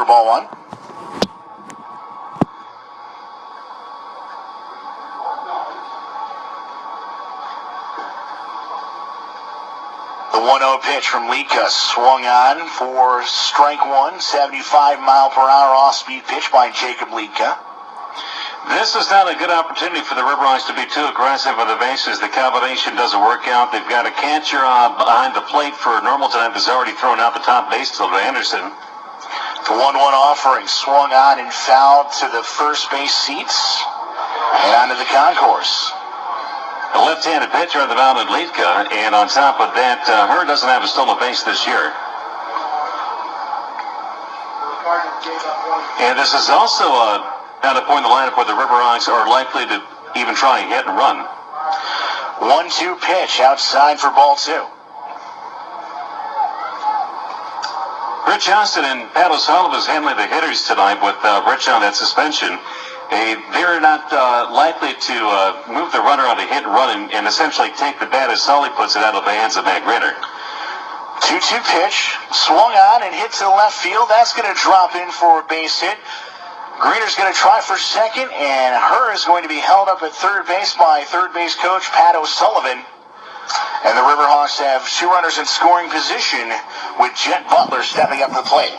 Ball one. The 1-0 pitch from Lika swung on for strike one. 75-mile-per-hour off-speed pitch by Jacob Lika. This is not a good opportunity for the Riverhawks to be too aggressive with the bases. The combination doesn't work out. They've got a catcher behind the plate for normal time who's already thrown out the top base to Anderson. The 1-1 offering swung on and fouled to the first base seats and onto the concourse. A left-handed pitcher on the mound at Litka, and on top of that, Her doesn't have a stolen base this year. And this is also at a point in the lineup where the Riverhawks are likely to even try a hit and run. 1-2 pitch outside for ball two. Rich Johnston and Pat O'Sullivan is handling the hitters tonight with Rich on that suspension. They're not likely to move the runner on a hit and run and essentially take the bat, as Sully puts it, out of the hands of Matt Griner. 2-2 pitch, swung on and hit to the left field. That's going to drop in for a base hit. Griner's going to try for second, and Her is going to be held up at third base by third base coach Pat O'Sullivan. And the Riverhawks have two runners in scoring position with Jet Butler stepping up to the plate.